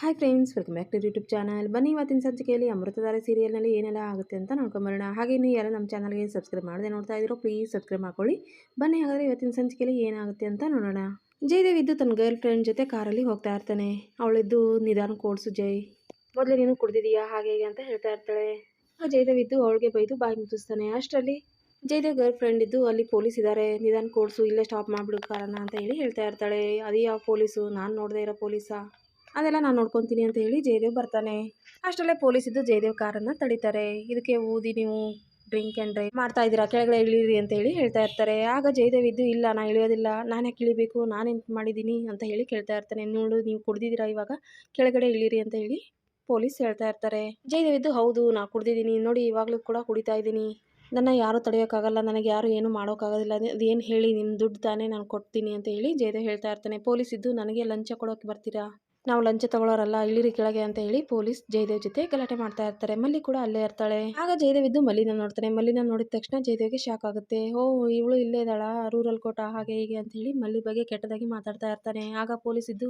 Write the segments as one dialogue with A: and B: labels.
A: Hi friends, welcome back to YouTube channel. ಬನ್ನಿ ಇವತ್ತಿನ ಸಂಚಿಕೆಯಲ್ಲಿ ಅಮೃತಧಾರೆ ಸೀರಿಯಲ್ನಲ್ಲಿ ಏನೆಲ್ಲ ಆಗುತ್ತೆ ಅಂತ ನೋಡ್ಕೊಂಬರೋಣ. ಹಾಗೆ ನೀವು ಯಾರು ನಮ್ಮ ಚಾನಲ್ಗೆ ಸಬ್ಸ್ಕ್ರೈಬ್ ಮಾಡದೆ ನೋಡ್ತಾ ಇದ್ದೀರೋ ಪ್ಲೀಸ್ ಸಬ್ಸ್ಕ್ರೈಬ್ ಮಾಡ್ಕೊಳ್ಳಿ. ಬನ್ನಿ ಹಾಗಾದರೆ ಇವತ್ತಿನ ಸಂಚಿಕೆಯಲ್ಲಿ ಏನಾಗುತ್ತೆ ಅಂತ ನೋಡೋಣ. ಜಯದೇವ್ ಇದ್ದು ತನ್ನ ಗರ್ಲ್ ಫ್ರೆಂಡ್ ಜೊತೆ ಕಾರಲ್ಲಿ ಹೋಗ್ತಾ ಇರ್ತಾನೆ. ಅವಳಿದ್ದು ನಿಧಾನಕ್ಕೆ ಓಡಿಸು ಜೈ, ಮೊದಲೇ ನೀನು ಕುಡ್ದಿದೀಯಾ ಹಾಗೆ ಹೀಗೆ ಅಂತ ಹೇಳ್ತಾ ಇರ್ತಾಳೆ. ಜಯದೇವ್ ಇದ್ದು ಅವಳಿಗೆ ಬೈದು ಬಾಯಿ ಮುಚ್ಚಿಸ್ತಾನೆ. ಅಷ್ಟರಲ್ಲಿ ಜಯದೇವ್ ಗರ್ಲ್ ಫ್ರೆಂಡ್ ಇದ್ದು ಅಲ್ಲಿ ಪೊಲೀಸ್ ಇದ್ದಾರೆ, ನಿಧಾನಕ್ಕೆ ಓಡಿಸು, ಇಲ್ಲೇ ಸ್ಟಾಪ್ ಮಾಡಿಬಿಡು ಕಾರನ್ನ ಅಂತ ಹೇಳಿ ಹೇಳ್ತಾ ಇರ್ತಾಳೆ. ಅದೇ ಯಾವ ಪೊಲೀಸು, ನಾನು ನೋಡದೇ ಇರೋ ಪೊಲೀಸಾ, ಅದೆಲ್ಲ ನಾನು ನೋಡ್ಕೊತೀನಿ ಅಂತ ಹೇಳಿ ಜಯದೇವ್ ಬರ್ತಾನೆ. ಅಷ್ಟರಲ್ಲೇ ಪೊಲೀಸ್ ಇದ್ದು ಜಯದೇವ್ ಕಾರನ್ನು ತಡೀತಾರೆ. ಇದಕ್ಕೆ ಊದಿ ನೀವು ಡ್ರಿಂಕ್ ಆ್ಯಂಡ್ ಡ್ರೈವ್ ಮಾಡ್ತಾ ಇದ್ದೀರಾ, ಕೆಳಗಡೆ ಇಳಿರಿ ಅಂತ ಹೇಳಿ ಹೇಳ್ತಾ ಇರ್ತಾರೆ. ಆಗ ಜಯದೇವ್ ಇದ್ದು ಇಲ್ಲ ನಾನು ಇಳಿಯೋದಿಲ್ಲ, ನಾನು ಯಾಕೆ ಇಳಿಬೇಕು, ನಾನೇನು ಮಾಡಿದ್ದೀನಿ ಅಂತ ಹೇಳಿ ಕೇಳ್ತಾ ಇರ್ತಾನೆ. ನೋಡು ನೀವು ಕುಡ್ದಿದ್ದೀರಾ, ಇವಾಗ ಕೆಳಗಡೆ ಇಳಿರಿ ಅಂತ ಹೇಳಿ ಪೊಲೀಸ್ ಹೇಳ್ತಾ ಇರ್ತಾರೆ. ಜಯದೇವ್ ಇದ್ದು ಹೌದು ನಾ ಕುಡ್ದಿದ್ದೀನಿ ನೋಡಿ, ಇವಾಗಲೂ ಕೂಡ ಕುಡಿತಾ ಇದ್ದೀನಿ, ನನ್ನ ಯಾರೂ ತಡೆಯೋಕ್ಕಾಗಲ್ಲ, ನನಗೆ ಯಾರು ಏನು ಮಾಡೋಕ್ಕಾಗೋದಿಲ್ಲ, ಅದೇನು ಹೇಳಿ ನಿಮ್ಮ ದುಡ್ಡು ತಾನೇ ನಾನು ಕೊಡ್ತೀನಿ ಅಂತ ಹೇಳಿ ಜಯದೇವ್ ಹೇಳ್ತಾ ಇರ್ತಾನೆ. ಪೊಲೀಸ್ ಇದ್ದು ನನಗೆ ಲಂಚ ಕೊಡೋಕ್ಕೆ ಬರ್ತೀರಾ, ನಾವು ಲಂಚ ತಗೊಳ್ಳೋರಲ್ಲ, ಇಳಿರಿ ಕೆಳಗೆ ಅಂತ ಹೇಳಿ ಪೊಲೀಸ್ ಜಯದೇವ್ ಜೊತೆ ಗಲಾಟೆ ಮಾಡ್ತಾ ಇರ್ತಾರೆ. ಮಲ್ಲಿ ಕೂಡ ಅಲ್ಲೇ ಇರ್ತಾಳೆ. ಆಗ ಜಯದೇವ್ ಇದ್ದು ಮಲ್ಲಿನ ನೋಡ್ತಾನೆ. ಮಲ್ಲಿನ ನೋಡಿದ ತಕ್ಷಣ ಜಯದೇವ್ಗೆ ಶಾಕ್ ಆಗುತ್ತೆ. ಓ ಇವಳು ಇಲ್ಲೇ ಇದ್ದಾಳ, ರೂರಲ್ ಕೋಟ ಹಾಗೆ ಹೀಗೆ ಅಂತ ಹೇಳಿ ಮಲ್ಲಿ ಬಗ್ಗೆ ಕೆಟ್ಟದಾಗಿ ಮಾತಾಡ್ತಾ ಇರ್ತಾನೆ. ಆಗ ಪೊಲೀಸ್ ಇದ್ದು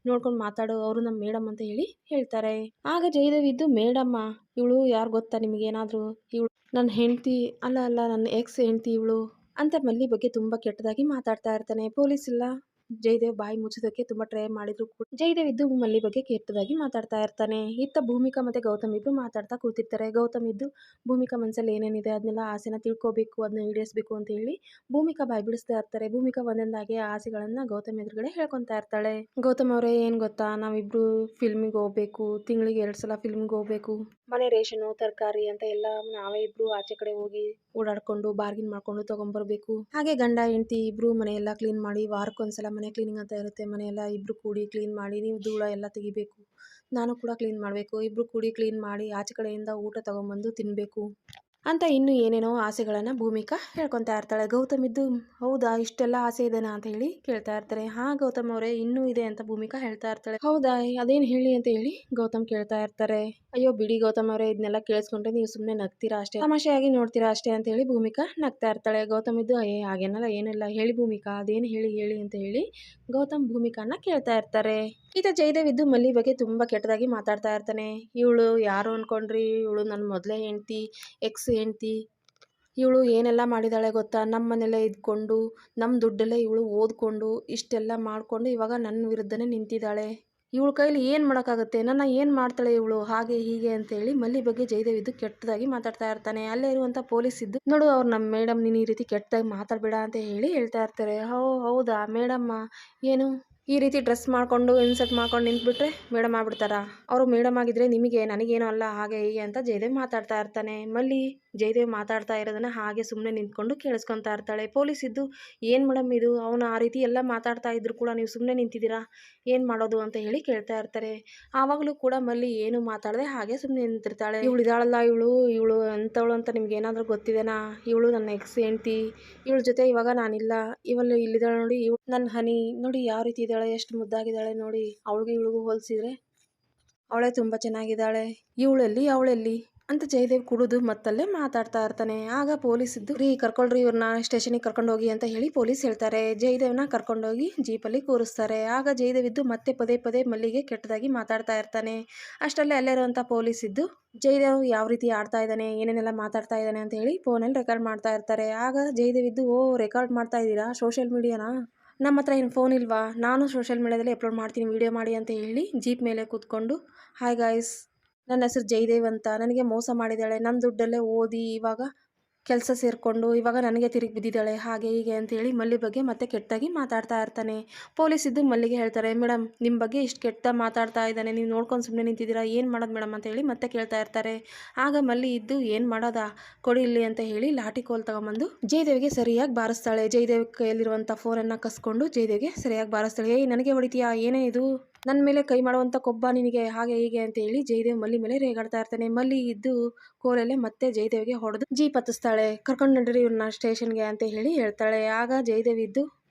A: ನೋಡ್ಕೊಂಡು ಮಾತಾಡು, ಅವರು ನಮ್ಮ ಮೇಡಮ್ ಅಂತ ಹೇಳಿ ಹೇಳ್ತಾರೆ. ಆಗ ಜಯದೇವ್ ಇದ್ದು ಮೇಡಮ್ಮ, ಇವಳು ಯಾರು ಗೊತ್ತಾ ನಿಮಗೇನಾದರೂ, ಇವಳು ನನ್ನ ಹೆಂಡತಿ ಅಲ್ಲ ಅಲ್ಲ ನನ್ನ ಎಕ್ಸ್ ಹೆಂಡತಿ ಇವಳು ಅಂತ ಮಲ್ಲಿ ಬಗ್ಗೆ ತುಂಬ ಕೆಟ್ಟದಾಗಿ ಮಾತಾಡ್ತಾ ಇರ್ತಾನೆ. ಪೊಲೀಸ್ ಇಲ್ಲ ಜಯದೇವ್ ಬಾಯಿ ಮುಚ್ಚೋದಕ್ಕೆ ತುಂಬ ಟ್ರೈ ಮಾಡಿದ್ರು ಕೂಡ ಜಯದೇವ್ ಇದ್ದು ಮಲ್ಲಿ ಬಗ್ಗೆ ಕೆಟ್ಟದಾಗಿ ಮಾತಾಡ್ತಾ ಇರ್ತಾನೆ. ಇತ್ತ ಭೂಮಿಕಾ ಮತ್ತು ಗೌತಮ್ ಇಬ್ರು ಮಾತಾಡ್ತಾ ಕೂತಿರ್ತಾರೆ. ಗೌತಮ್ ಇದ್ದು ಭೂಮಿಕಾ ಮನಸ್ಸಲ್ಲಿ ಏನೇನಿದೆ ಅದನ್ನೆಲ್ಲ ಆಸೆನ ತಿಳ್ಕೊಬೇಕು, ಅದನ್ನ ಈಡೇರಿಸಬೇಕು ಅಂತ ಹೇಳಿ ಭೂಮಿಕಾ ಬಾಯಿ ಬಿಡಿಸ್ತಾ ಇರ್ತಾರೆ. ಭೂಮಿಕಾ ಒಂದೊಂದಾಗಿ ಆಸೆಗಳನ್ನು ಗೌತಮ್ ಎದುರುಗಡೆ ಹೇಳ್ಕೊತಾ ಇರ್ತಾಳೆ. ಗೌತಮ್ ಅವರೇ ಏನು ಗೊತ್ತಾ, ನಾವಿಬ್ರು ಫಿಲ್ಮಿಗೆ ಹೋಗ್ಬೇಕು, ತಿಂಗಳಿಗೆ 2 ಸಲ ಫಿಲ್ಮಿಗೆ ಹೋಗ್ಬೇಕು, ಮನೆ ರೇಷನು ತರಕಾರಿ ಅಂತ ಎಲ್ಲ ನಾವೇ ಇಬ್ರು ಆಚೆ ಕಡೆ ಹೋಗಿ ಓಡಾಡ್ಕೊಂಡು ಬಾರ್ಗಿನ್ ಮಾಡ್ಕೊಂಡು ತಗೊಂಡ್ಬರ್ಬೇಕು. ಹಾಗೆ ಗಂಡ ಹೆಂಡತಿ ಇಬ್ರು ಮನೆಯೆಲ್ಲ ಕ್ಲೀನ್ ಮಾಡಿ, ವಾರಕ್ಕೊಂದ್ಸಲ ಮನೆ ಕ್ಲೀನಿಂಗ್ ಅಂತ ಇರುತ್ತೆ, ಮನೆಯೆಲ್ಲ ಇಬ್ರು ಕೂಡಿ ಕ್ಲೀನ್ ಮಾಡಿ, ನೀವು ಧೂಳ ಎಲ್ಲ ತೆಗಿಬೇಕು, ನಾನು ಕೂಡ ಕ್ಲೀನ್ ಮಾಡಬೇಕು, ಇಬ್ರು ಕೂಡಿ ಕ್ಲೀನ್ ಮಾಡಿ ಆಚೆ ಕಡೆಯಿಂದ ಊಟ ತಗೊಂಬಂದು ತಿನ್ನಬೇಕು ಅಂತ ಇನ್ನೂ ಏನೇನೋ ಆಸೆಗಳನ್ನು ಭೂಮಿಕಾ ಹೇಳ್ಕೊತಾ ಇರ್ತಾಳೆ. ಗೌತಮ್ ಇದ್ದು ಹೌದಾ ಇಷ್ಟೆಲ್ಲ ಆಸೆ ಇದೆನಾ ಅಂತ ಹೇಳಿ ಕೇಳ್ತಾ ಇರ್ತಾರೆ. ಗೌತಮ್ ಅವರೇ ಇನ್ನೂ ಇದೆ ಅಂತ ಭೂಮಿಕಾ ಹೇಳ್ತಾ ಇರ್ತಾಳೆ. ಹೌದಾ ಅದೇನು ಹೇಳಿ ಅಂತ ಹೇಳಿ ಗೌತಮ್ ಕೇಳ್ತಾ ಇರ್ತಾರೆ. ಅಯ್ಯೋ ಬಿಡಿ ಗೌತಮ್ ಅವರೇ, ಇದನ್ನೆಲ್ಲ ಕೇಳಿಸ್ಕೊಂಡ್ರೆ ನೀವು ಸುಮ್ಮನೆ ನಗ್ತೀರಾ ಅಷ್ಟೇ, ತಮಾಷೆಯಾಗಿ ನೋಡ್ತೀರಾ ಅಷ್ಟೇ ಅಂತ ಹೇಳಿ ಭೂಮಿಕಾ ನಗ್ತಾ ಇರ್ತಾಳೆ. ಗೌತಮ್ ಇದ್ದು ಹಾಗೇನಲ್ಲ ಏನಿಲ್ಲ, ಹೇಳಿ ಭೂಮಿಕಾ ಅದೇನು ಹೇಳಿ ಅಂತ ಹೇಳಿ ಗೌತಮ್ ಭೂಮಿಕಾನ ಕೇಳ್ತಾ ಇರ್ತಾರೆ. ಈತ ಜಯದೇವ್ ಇದ್ದು ಮಲ್ಲಿ ಬಗ್ಗೆ ತುಂಬ ಕೆಟ್ಟದಾಗಿ ಮಾತಾಡ್ತಾ ಇರ್ತಾನೆ. ಇವಳು ಯಾರು ಅನ್ಕೊಂಡ್ರಿ, ಇವಳು ನನ್ನ ಮೊದಲೇ ಹೆಂಡ್ತಿ, ಎಕ್ಸ್ ಹೆಂಡ್ತಿ, ಇವಳು ಏನೆಲ್ಲ ಮಾಡಿದಾಳೆ ಗೊತ್ತಾ, ನಮ್ಮ ಮನೆಯಲ್ಲೇ ಇದ್ಕೊಂಡು ನಮ್ಮ ದುಡ್ಡಲ್ಲೇ ಇವಳು ಓದ್ಕೊಂಡು ಇಷ್ಟೆಲ್ಲ ಮಾಡಿಕೊಂಡು ಇವಾಗ ನನ್ನ ವಿರುದ್ಧನೇ ನಿಂತಿದ್ದಾಳೆ, ಇವಳ ಕೈಲಿ ಏನು ಮಾಡೋಕ್ಕಾಗುತ್ತೆ, ನನ್ನ ಏನು ಮಾಡ್ತಾಳೆ ಇವಳು ಹಾಗೆ ಹೀಗೆ ಅಂತೇಳಿ ಮಲ್ಲಿ ಬಗ್ಗೆ ಜಯದೇವ್ ಇದ್ದು ಕೆಟ್ಟದಾಗಿ ಮಾತಾಡ್ತಾ ಇರ್ತಾನೆ. ಅಲ್ಲೇ ಇರುವಂಥ ಪೊಲೀಸ್ ಇದ್ದು ನೋಡು ಅವ್ರು ನಮ್ಮ ಮೇಡಮ್, ನೀನು ಈ ರೀತಿ ಕೆಟ್ಟದಾಗಿ ಮಾತಾಡಬೇಡ ಅಂತ ಹೇಳಿ ಹೇಳ್ತಾ ಇರ್ತಾರೆ. ಹೌದಾ ಮೇಡಮ್ಮ, ಏನು ಈ ರೀತಿ ಡ್ರೆಸ್ ಮಾಡ್ಕೊಂಡು ಇನ್ಸರ್ಟ್ ಮಾಡ್ಕೊಂಡು ನಿಂತ್ಬಿಟ್ರೆ ಮೇಡಮ್ ಆಗ್ಬಿಡ್ತಾರಾ, ಅವರು ಮೇಡಮ್ ಆಗಿದ್ರೆ ನಿಮಗೆ ನನಗೇನೋ ಅಲ್ಲ ಹಾಗೆ ಹೀಗೆ ಅಂತ ಜಯದೇವ್ ಮಾತಾಡ್ತಾ ಇರ್ತಾನೆ. ಮಲ್ಲಿ ಜಯದೇವ್ ಮಾತಾಡ್ತಾ ಇರೋದನ್ನ ಹಾಗೆ ಸುಮ್ಮನೆ ನಿಂತ್ಕೊಂಡು ಕೇಳಿಸ್ಕೊತಾ ಇರ್ತಾಳೆ. ಪೊಲೀಸ್ ಇದ್ದು ಏನು ಮೇಡಮ್ ಇದು, ಅವನು ಆ ರೀತಿ ಎಲ್ಲ ಮಾತಾಡ್ತಾ ಇದ್ರು ಕೂಡ ನೀವು ಸುಮ್ಮನೆ ನಿಂತಿದ್ದೀರಾ, ಏನು ಮಾಡೋದು ಅಂತ ಹೇಳಿ ಕೇಳ್ತಾ ಇರ್ತಾರೆ. ಆವಾಗಲೂ ಕೂಡ ಮಲ್ಲಿ ಏನು ಮಾತಾಡದೆ ಹಾಗೆ ಸುಮ್ಮನೆ ನಿಂತಿರ್ತಾಳೆ. ಇವಳು ಇದಾಳಲ್ಲ, ಇವಳು ಅಂಥವಳು ಅಂತ ನಿಮ್ಗೆ ಏನಾದರೂ ಗೊತ್ತಿದೆನಾ, ಇವಳು ನನ್ನ ಎಕ್ಸ್ ಹೆಂಡ್ತಿ, ಇವಳ ಜೊತೆ ಇವಾಗ ನಾನಿಲ್ಲ, ಇವಳು ಇಲ್ಲಿದ್ದಾಳೆ ನೋಡಿ, ಇವಳು ನನ್ನ ಹನಿ ನೋಡಿ ಯಾವ ರೀತಿ ಇದ್ದಾಳೆ, ಎಷ್ಟು ಮುದ್ದಾಗಿದ್ದಾಳೆ ನೋಡಿ, ಅವಳಿಗೂ ಇವಳಿಗೂ ಹೋಲಿಸಿದ್ರೆ ಅವಳೇ ತುಂಬ ಚೆನ್ನಾಗಿದ್ದಾಳೆ, ಇವಳೆಲ್ಲಿ ಅವಳೆಲ್ಲಿ ಅಂತ ಜಯದೇವ್ ಕುಡಿದು ಮತ್ತಲ್ಲೇ ಮಾತಾಡ್ತಾ ಇರ್ತಾನೆ. ಆಗ ಪೊಲೀಸ್ ಇದ್ದು ಕರ್ಕೊಳ್ರಿ ಇವ್ರನ್ನ ಸ್ಟೇಷನಿಗೆ ಕರ್ಕೊಂಡೋಗಿ ಅಂತ ಹೇಳಿ ಪೊಲೀಸ್ ಹೇಳ್ತಾರೆ. ಜಯದೇವ್ನ ಕರ್ಕೊಂಡೋಗಿ ಜೀಪಲ್ಲಿ ಕೂರಿಸ್ತಾರೆ. ಆಗ ಜಯದೇವ್ ಇದ್ದು ಮತ್ತೆ ಪದೇ ಮಲ್ಲಿಗೆ ಕೆಟ್ಟದಾಗಿ ಮಾತಾಡ್ತಾ ಇರ್ತಾನೆ. ಅಷ್ಟಲ್ಲೇ ಅಲ್ಲೇ ಇರುವಂಥ ಪೊಲೀಸ್ ಇದ್ದು ಜಯದೇವ್ ಯಾವ ರೀತಿ ಆಡ್ತಾ ಇದ್ದಾನೆ, ಏನೇನೆಲ್ಲ ಮಾತಾಡ್ತಾ ಇದ್ದಾನೆ ಅಂತ ಹೇಳಿ ಫೋನಲ್ಲಿ ರೆಕಾರ್ಡ್ ಮಾಡ್ತಾ ಇರ್ತಾರೆ. ಆಗ ಜಯದೇವ್ ಇದ್ದು ರೆಕಾರ್ಡ್ ಮಾಡ್ತಾ ಇದ್ದೀರಾ ಸೋಷಿಯಲ್ ಮೀಡಿಯಾನ, ನಮ್ಮ ಹತ್ರ ಏನು ಫೋನ್ ಇಲ್ವಾ, ನಾನು ಸೋಷಿಯಲ್ ಮೀಡಿಯಾದಲ್ಲಿ ಅಪ್ಲೋಡ್ ಮಾಡ್ತೀನಿ ವಿಡಿಯೋ ಮಾಡಿ ಅಂತ ಹೇಳಿ ಜೀಪ್ ಮೇಲೆ ಕೂತ್ಕೊಂಡು ಹಾಯ್ ಗಾಯ್ಸ್ ನನ್ನ ಹೆಸರು ಜಯದೇವ್ ಅಂತ, ನನಗೆ ಮೋಸ ಮಾಡಿದ್ದಾಳೆ, ನನ್ನ ದುಡ್ಡಲ್ಲೇ ಓದಿ ಇವಾಗ ಕೆಲಸ ಸೇರಿಕೊಂಡು ಇವಾಗ ನನಗೆ ತಿರುಗಿ ಬಿದ್ದಿದ್ದಾಳೆ ಹಾಗೆ ಹೀಗೆ ಅಂತೇಳಿ ಮಲ್ಲಿ ಬಗ್ಗೆ ಮತ್ತೆ ಕೆಟ್ಟದಾಗಿ ಮಾತಾಡ್ತಾ ಇರ್ತಾನೆ. ಪೊಲೀಸ್ ಇದ್ದು ಮಲ್ಲಿಗೆ ಹೇಳ್ತಾರೆ, ಮೇಡಮ್ ನಿಮ್ಮ ಬಗ್ಗೆ ಇಷ್ಟು ಕೆಟ್ಟ ಮಾತಾಡ್ತಾ ಇದ್ದಾನೆ, ನೀವು ನೋಡ್ಕೊಂಡು ಸುಮ್ಮನೆ ನಿಂತಿದ್ದೀರಾ, ಏನು ಮಾಡೋದು ಮೇಡಮ್ ಅಂತ ಹೇಳಿ ಮತ್ತೆ ಕೇಳ್ತಾ ಇರ್ತಾರೆ. ಆಗ ಮಲ್ಲಿ ಇದ್ದು ಏನು ಮಾಡೋದಾ ಕೊಡಿ ಇಲ್ಲಿ ಅಂತ ಹೇಳಿ ಲಾಠಿ ಕೋಲ್ ತಗೊಂಬಂದು ಜಯದೇವ್ಗೆ ಸರಿಯಾಗಿ ಬಾರಿಸ್ತಾಳೆ. ಜಯದೇವ್ ಕೈಯಲ್ಲಿರುವಂಥ ಫೋನನ್ನು ಕಸ್ಕೊಂಡು ಜಯದೇವ್ಗೆ ಸರಿಯಾಗಿ ಬಾರಿಸ್ತಾಳೆ. ನನಗೆ ಹೊಡಿತೀಯಾ, ಏನೇ ಇದು, ನನ್ನ ಮೇಲೆ ಕೈ ಮಾಡುವಂಥ ಕೊಬ್ಬ ನಿನಗೆ ಹಾಗೆ ಹೀಗೆ ಅಂತ ಹೇಳಿ ಜಯದೇವ್ ಮಲ್ಲಿ ಮೇಲೆ ರೇಗಾಡ್ತಾ ಇರ್ತಾನೆ. ಮಲ್ಲಿ ಇದ್ದು ಕೋಲಲ್ಲೇ ಮತ್ತೆ ಜಯದೇವ್ಗೆ ಹೊಡೆದು ಜೀಪ್ ಹತ್ತಿಸ್ತಾಳೆ. ಕರ್ಕೊಂಡು ನಡ್ರಿ ಇವ್ರನ್ನ ಸ್ಟೇಷನ್ಗೆ ಅಂತ ಹೇಳಿ ಹೇಳ್ತಾಳೆ. ಆಗ ಜಯದೇವ್ ಇದ್ದು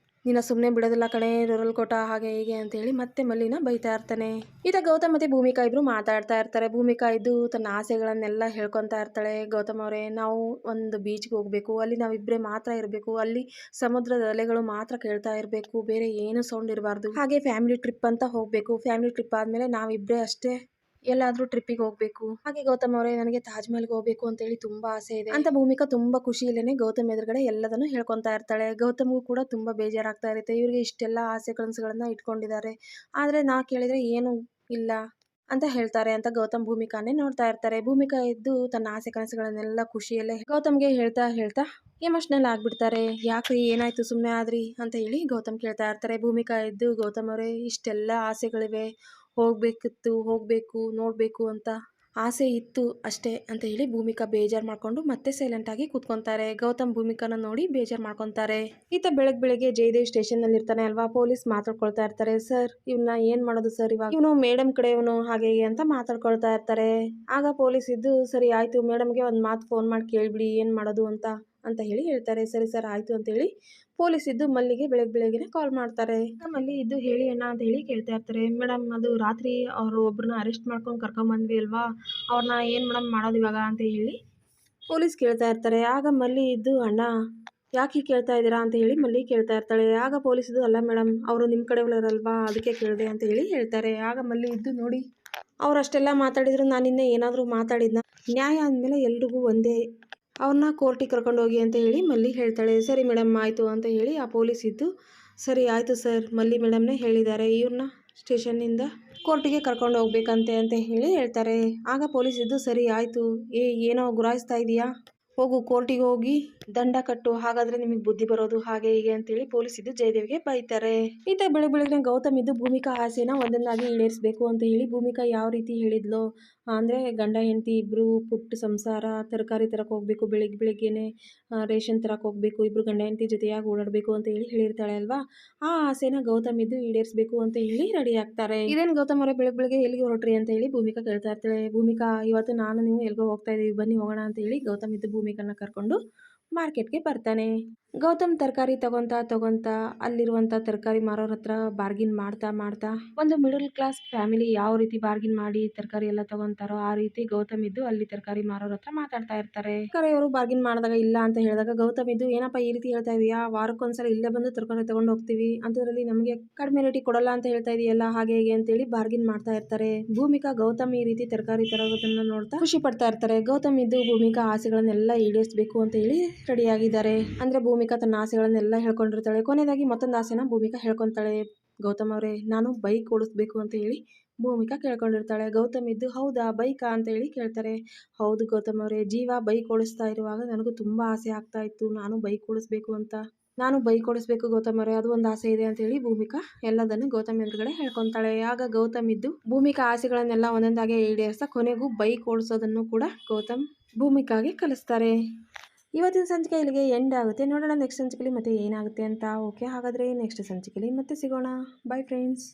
A: ನಿನ್ನ ಸುಮ್ಮನೆ ಬಿಡೋದಿಲ್ಲ ಕಣೆ ರೂರಲ್ ಕೋಟ ಹಾಗೆ ಹೀಗೆ ಅಂತೇಳಿ ಮತ್ತೆ ಮಲ್ಲಿನ ಬೈತಾ ಇರ್ತಾನೆ. ಈತ ಗೌತಮ್ ಮತ್ತೆ ಭೂಮಿಕಾ ಇಬ್ರು ಮಾತಾಡ್ತಾ ಇರ್ತಾರೆ. ಭೂಮಿಕಾ ಇದ್ದು ತನ್ನ ಆಸೆಗಳನ್ನೆಲ್ಲ ಹೇಳ್ಕೊತಾ ಇರ್ತಾಳೆ. ಗೌತಮ್ ಅವರೇ, ನಾವು ಒಂದು ಬೀಚ್ಗೆ ಹೋಗ್ಬೇಕು, ಅಲ್ಲಿ ನಾವಿಬ್ಬರೇ ಮಾತ್ರ ಇರಬೇಕು, ಅಲ್ಲಿ ಸಮುದ್ರದ ಅಲೆಗಳು ಮಾತ್ರ ಕೇಳ್ತಾ ಇರಬೇಕು, ಬೇರೆ ಏನು ಸೌಂಡ್ ಇರಬಾರ್ದು, ಹಾಗೆ ಫ್ಯಾಮಿಲಿ ಟ್ರಿಪ್ ಅಂತ ಹೋಗ್ಬೇಕು, ಫ್ಯಾಮಿಲಿ ಟ್ರಿಪ್ ಆದ್ಮೇಲೆ ನಾವಿಬ್ಬರೇ ಅಷ್ಟೇ ಎಲ್ಲಾದ್ರೂ ಟ್ರಿಪ್ಪಿಗೆ ಹೋಗ್ಬೇಕು, ಹಾಗೆ ಗೌತಮ್ ಅವರೇ ನನಗೆ ತಾಜ್ ಮಹಲ್ಗೆ ಹೋಗ್ಬೇಕು ಅಂತ ಹೇಳಿ ತುಂಬಾ ಆಸೆ ಇದೆ ಅಂತ ಭೂಮಿಕಾ ತುಂಬಾ ಖುಷಿಯಲ್ಲೇನೆ ಗೌತಮ್ ಎದುರುಗಡೆ ಎಲ್ಲದನ್ನು ಹೇಳ್ಕೊಂತಾ ಇರ್ತಾಳೆ. ಗೌತಮ್ಗೂ ಕೂಡ ತುಂಬಾ ಬೇಜಾರಾಗ್ತಾ ಇರುತ್ತೆ. ಇವ್ರಿಗೆ ಇಷ್ಟೆಲ್ಲ ಆಸೆ ಕನಸುಗಳನ್ನ ಇಟ್ಕೊಂಡಿದ್ದಾರೆ, ಆದ್ರೆ ನಾ ಕೇಳಿದ್ರೆ ಏನು ಇಲ್ಲ ಅಂತ ಹೇಳ್ತಾರೆ ಅಂತ ಗೌತಮ್ ಭೂಮಿಕಾನೇ ನೋಡ್ತಾ ಇರ್ತಾರೆ. ಭೂಮಿಕಾ ಇದ್ದು ತನ್ನ ಆಸೆ ಕನಸುಗಳನ್ನೆಲ್ಲ ಖುಷಿಯಲ್ಲೇ ಗೌತಮ್ಗೆ ಹೇಳ್ತಾ ಹೇಳ್ತಾ ಎಮೋಷನಲ್ ಆಗ್ಬಿಡ್ತಾರೆ. ಯಾಕ್ರಿ ಏನಾಯ್ತು ಸುಮ್ಮನೆ ಆದ್ರಿ ಅಂತ ಹೇಳಿ ಗೌತಮ್ ಕೇಳ್ತಾ ಇರ್ತಾರೆ. ಭೂಮಿಕಾ ಇದ್ದು ಗೌತಮ್ ಅವರೇ ಇಷ್ಟೆಲ್ಲ ಆಸೆಗಳಿವೆ, ಹೋಗ್ಬೇಕು ನೋಡ್ಬೇಕು ಅಂತ ಆಸೆ ಇತ್ತು ಅಷ್ಟೇ ಅಂತ ಹೇಳಿ ಭೂಮಿಕಾ ಬೇಜಾರು ಮಾಡ್ಕೊಂಡು ಮತ್ತೆ ಸೈಲೆಂಟ್ ಆಗಿ ಕೂತ್ಕೊಂತಾರೆ. ಗೌತಮ್ ಭೂಮಿಕಾನ ನೋಡಿ ಬೇಜಾರು ಮಾಡ್ಕೊಂತಾರೆ. ಈತ ಬೆಳಗ್ಗೆ ಜಯದೇವ್ ಸ್ಟೇಷನ್ ನಲ್ಲಿ ಇರ್ತಾನೆ ಅಲ್ವಾ, ಪೊಲೀಸ್ ಮಾತಾಡ್ಕೊಳ್ತಾ ಇರ್ತಾರೆ. ಸರ್ ಇವನ್ನ ಏನ್ ಮಾಡೋದು ಸರ್, ಇವಾಗ ಇವನು ಮೇಡಮ್ ಕಡೆ ಇವನು ಹಾಗೆ ಅಂತ ಮಾತಾಡ್ಕೊಳ್ತಾ ಇರ್ತಾರೆ. ಆಗ ಪೊಲೀಸ್ ಇದ್ದು ಸರಿ ಆಯ್ತು ಮೇಡಮ್ಗೆ ಒಂದ್ ಮಾತು ಫೋನ್ ಮಾಡಿ ಕೇಳ್ಬಿಡಿ ಏನ್ ಮಾಡೋದು ಅಂತ ಹೇಳಿ ಹೇಳ್ತಾರೆ. ಸರಿ ಸರ್ ಆಯ್ತು ಅಂತ ಹೇಳಿ ಪೊಲೀಸ್ ಇದ್ದು ಮಲ್ಲಿಗೆ ಬೆಳಗ್ಗೆನೆ ಕಾಲ್ ಮಾಡ್ತಾರೆ. ಮಲ್ಲಿ ಇದ್ದು ಹೇಳಿ ಅಣ್ಣ ಅಂತ ಹೇಳಿ ಕೇಳ್ತಾ ಇರ್ತಾರೆ. ಮೇಡಮ್ ಅದು ರಾತ್ರಿ ಅವರು ಒಬ್ರನ್ನ ಅರೆಸ್ಟ್ ಮಾಡ್ಕೊಂಡು ಕರ್ಕೊಂಡ್ ಬಂದ್ವಿ ಅಲ್ವಾ, ಅವ್ರನ್ನ ಏನ್ ಮೇಡಮ್ ಮಾಡೋದು ಇವಾಗ ಅಂತ ಹೇಳಿ ಪೊಲೀಸ್ ಕೇಳ್ತಾ ಇರ್ತಾರೆ. ಆಗ ಮಲ್ಲಿ ಇದ್ದು ಅಣ್ಣ ಯಾಕೆ ಕೇಳ್ತಾ ಇದ್ದೀರಾ ಅಂತ ಹೇಳಿ ಮಲ್ಲಿ ಕೇಳ್ತಾ ಇರ್ತಾಳೆ. ಆಗ ಪೊಲೀಸ್ ಇದ್ದು ಅಲ್ಲ ಮೇಡಮ್ ಅವರು ನಿಮ್ಮ ಕಡೆಯವರಲ್ವಾ ಅದಕ್ಕೆ ಕೇಳಿದೆ ಅಂತ ಹೇಳಿ ಹೇಳ್ತಾರೆ. ಆಗ ಮಲ್ಲಿ ಇದ್ದು ನೋಡಿ ಅವ್ರು ಅಷ್ಟೆಲ್ಲ ಮಾತಾಡಿದ್ರು ನಾನಿನ್ನೆ ಏನಾದರೂ ಮಾತಾಡಿದ್ನ, ನ್ಯಾಯ ಅಂದಮೇಲೆ ಎಲ್ರಿಗೂ ಒಂದೇ, ಅವ್ರನ್ನ ಕೋರ್ಟಿಗೆ ಕರ್ಕೊಂಡು ಹೋಗಿ ಅಂತ ಹೇಳಿ ಮಲ್ಲಿ ಹೇಳ್ತಾಳೆ. ಸರಿ ಮೇಡಮ್ ಆಯಿತು ಅಂತ ಹೇಳಿ ಆ ಪೊಲೀಸ್ ಇದ್ದು ಸರಿ ಆಯಿತು ಸರ್ ಮಲ್ಲಿ ಮೇಡಮ್ನೇ ಹೇಳಿದ್ದಾರೆ ಇವ್ರನ್ನ ಸ್ಟೇಷನ್ನಿಂದ ಕೋರ್ಟಿಗೆ ಕರ್ಕೊಂಡು ಹೋಗ್ಬೇಕಂತೆ ಅಂತ ಹೇಳಿ ಹೇಳ್ತಾರೆ. ಆಗ ಪೊಲೀಸ್ ಇದ್ದು ಸರಿ ಆಯಿತು, ಏನೋ ಗುರಾಯಿಸ್ತಾ ಇದೆಯಾ, ಹೋಗು ಕೋರ್ಟಿಗೆ ಹೋಗಿ ದಂಡ ಕಟ್ಟು, ಹಾಗಾದ್ರೆ ನಿಮಗೆ ಬುದ್ಧಿ ಬರೋದು ಹಾಗೆ ಹೀಗೆ ಅಂತೇಳಿ ಪೊಲೀಸ್ ಇದ್ದು ಜಯದೇವ್ಗೆ ಬೈತಾರೆ. ಈತ ಬೆಳಗ್ಗೆ ಗೌತಮ್ ಇದ್ದು ಭೂಮಿಕಾ ಆಸೆನ ಒಂದೊಂದಾಗಿ ಈಡೇರಿಸಬೇಕು ಅಂತ ಹೇಳಿ ಭೂಮಿಕಾ ಯಾವ ರೀತಿ ಹೇಳಿದ್ಲು ಅಂದರೆ ಗಂಡ ಹೆಂಡತಿ ಇಬ್ಬರು ಪುಟ್ಟ ಸಂಸಾರ, ತರಕಾರಿ ತರಕ್ಕೆ ಹೋಗಬೇಕು, ಬೆಳಿಗ್ಗೆನೆ ರೇಷನ್ ತರಕ್ಕೆ ಹೋಗಬೇಕು, ಇಬ್ಬರು ಗಂಡ ಹೆಂಡತಿ ಜೊತೆಯಾಗಿ ಓಡಾಡಬೇಕು ಅಂತ ಹೇಳಿ ಹೇಳಿರ್ತಾಳೆ ಅಲ್ವಾ, ಆ ಆಸೆನ ಗೌತಮ್ ಇದ್ದು ಈಡೇರಿಸಬೇಕು ಅಂತ ಹೇಳಿ ರೆಡಿ ಆಗ್ತಾರೆ. ಇದೇನು ಗೌತಮ್ ಅವರೇ ಬೆಳಗ್ಗೆ ಎಲ್ಲಿಗೆ ಹೊರಟ್ರಿ ಅಂತ ಹೇಳಿ ಭೂಮಿಕಾ ಕೇಳ್ತಾ ಇರ್ತಾಳೆ. ಭೂಮಿಕಾ ಇವತ್ತು ನಾನು ನೀವು ಎಲ್ಗೋ ಹೋಗ್ತಾ ಇದೀವಿ ಬನ್ನಿ ಹೋಗೋಣ ಅಂತ ಹೇಳಿ ಗೌತಮ್ ಇದ್ದು ಭೂಮಿಕನ್ನ ಕರ್ಕೊಂಡು ಮಾರ್ಕೆಟ್ಗೆ ಬರ್ತಾನೆ. ಗೌತಮ್ ತರಕಾರಿ ತಗೊಂತ ಅಲ್ಲಿರುವಂತ ತರಕಾರಿ ಮಾರೋರ ಹತ್ರ ಬಾರ್ಗಿನ್ ಮಾಡ್ತಾ ಒಂದು ಮಿಡಲ್ ಕ್ಲಾಸ್ ಫ್ಯಾಮಿಲಿ ಯಾವ ರೀತಿ ಬಾರ್ಗಿನ್ ಮಾಡಿ ತರಕಾರಿ ಎಲ್ಲ ತಗೊಂತಾರೋ ಆ ರೀತಿ ಗೌತಮ್ ಇದ್ದು ಅಲ್ಲಿ ತರಕಾರಿ ಮಾರೋರ ಹತ್ರ ಮಾತಾಡ್ತಾ ಇರ್ತಾರೆ. ಅವರು ಬಾರ್ಗಿನ್ ಮಾಡಿದಾಗ ಇಲ್ಲ ಅಂತ ಹೇಳಿದಾಗ ಗೌತಮ್ ಇದ್ದು ಏನಪ್ಪ ಈ ರೀತಿ ಹೇಳ್ತಾ ಇದೀಯಾ, ವಾರಕ್ಕೊಂದ್ಸಲ ಇಲ್ಲೇ ಬಂದು ತರಕಾರಿ ತಗೊಂಡು ಹೋಗ್ತೀವಿ ಅಂತದ್ರಲ್ಲಿ ನಮಗೆ ಕಡಿಮೆ ರೇಟಿಗೆ ಕೊಡಲ್ಲ ಅಂತ ಹೇಳ್ತಾ ಇದೆಯಲ್ಲ ಹಾಗೆ ಹೇಗೆ ಅಂತೇಳಿ ಬಾರ್ಗಿನ್ ಮಾಡ್ತಾ ಇರ್ತಾರೆ. ಭೂಮಿಕಾ ಗೌತಮ್ ಈ ರೀತಿ ತರಕಾರಿ ತರೋದನ್ನ ನೋಡ್ತಾ ಖುಷಿ ಪಡ್ತಾ ಇರ್ತಾರೆ. ಗೌತಮ್ ಇದ್ದು ಭೂಮಿಕಾ ಆಸೆಗಳನ್ನೆಲ್ಲ ಈಡೇರಿಸಬೇಕು ಅಂತ ಹೇಳಿ ರೆಡಿ ಆಗಿದ್ದಾರೆ. ಅಂದ್ರೆ ಭೂಮಿಕಾ ತನ್ನ ಆಸೆಗಳನ್ನೆಲ್ಲ ಹೇಳ್ಕೊಂಡಿರ್ತಾಳೆ. ಕೊನೆಯದಾಗಿ ಮತ್ತೊಂದು ಆಸೆನ ಭೂಮಿಕಾ ಹೇಳ್ಕೊಂತಾಳೆ. ಗೌತಮ್ ಅವರೇ ನಾನು ಬೈಕ್ ಓಡಿಸ್ಬೇಕು ಅಂತ ಹೇಳಿ ಭೂಮಿಕಾ ಕೇಳ್ಕೊಂಡಿರ್ತಾಳೆ. ಗೌತಮ್ ಇದ್ದು ಹೌದಾ ಬೈಕಾ ಅಂತ ಹೇಳಿ ಕೇಳ್ತಾರೆ. ಹೌದು ಗೌತಮ್ ಅವರೇ, ಜೀವ ಬೈಕ್ ಓಡಿಸ್ತಾ ಇರುವಾಗ ನನಗೂ ತುಂಬಾ ಆಸೆ ಆಗ್ತಾ ಇತ್ತು, ನಾನು ಬೈಕ್ ಓಡಿಸ್ಬೇಕು ಗೌತಮ್ ಅವರೇ, ಅದು ಒಂದು ಆಸೆ ಇದೆ ಅಂತ ಹೇಳಿ ಭೂಮಿಕಾ ಎಲ್ಲದನ್ನು ಗೌತಮ್ ಎದುರುಗಡೆ ಹೇಳ್ಕೊಂತಾಳೆ. ಆಗ ಗೌತಮ್ ಇದ್ದು ಭೂಮಿಕಾ ಆಸೆಗಳನ್ನೆಲ್ಲ ಒಂದೊಂದಾಗೆ ಈಡೇರಿಸ್ತಾ ಕೊನೆಗೂ ಬೈಕ್ ಓಡಿಸೋದನ್ನು ಕೂಡ ಗೌತಮ್ ಭೂಮಿಕಾಗೆ ಕಲಿಸ್ತಾರೆ. ಇವತ್ತಿನ ಸಂಚಿಕೆ ಇಲ್ಲಿಗೆ ಎಂಡ್ ಆಗುತ್ತೆ. ನೋಡೋಣ ನೆಕ್ಸ್ಟ್ ಸಂಚಿಕೆಯಲ್ಲಿ ಮತ್ತೆ ಏನಾಗುತ್ತೆ ಅಂತ. ಓಕೆ, ಹಾಗಾದರೆ ನೆಕ್ಸ್ಟ್ ಸಂಚಿಕೆಯಲ್ಲಿ ಮತ್ತೆ ಸಿಗೋಣ. By friends.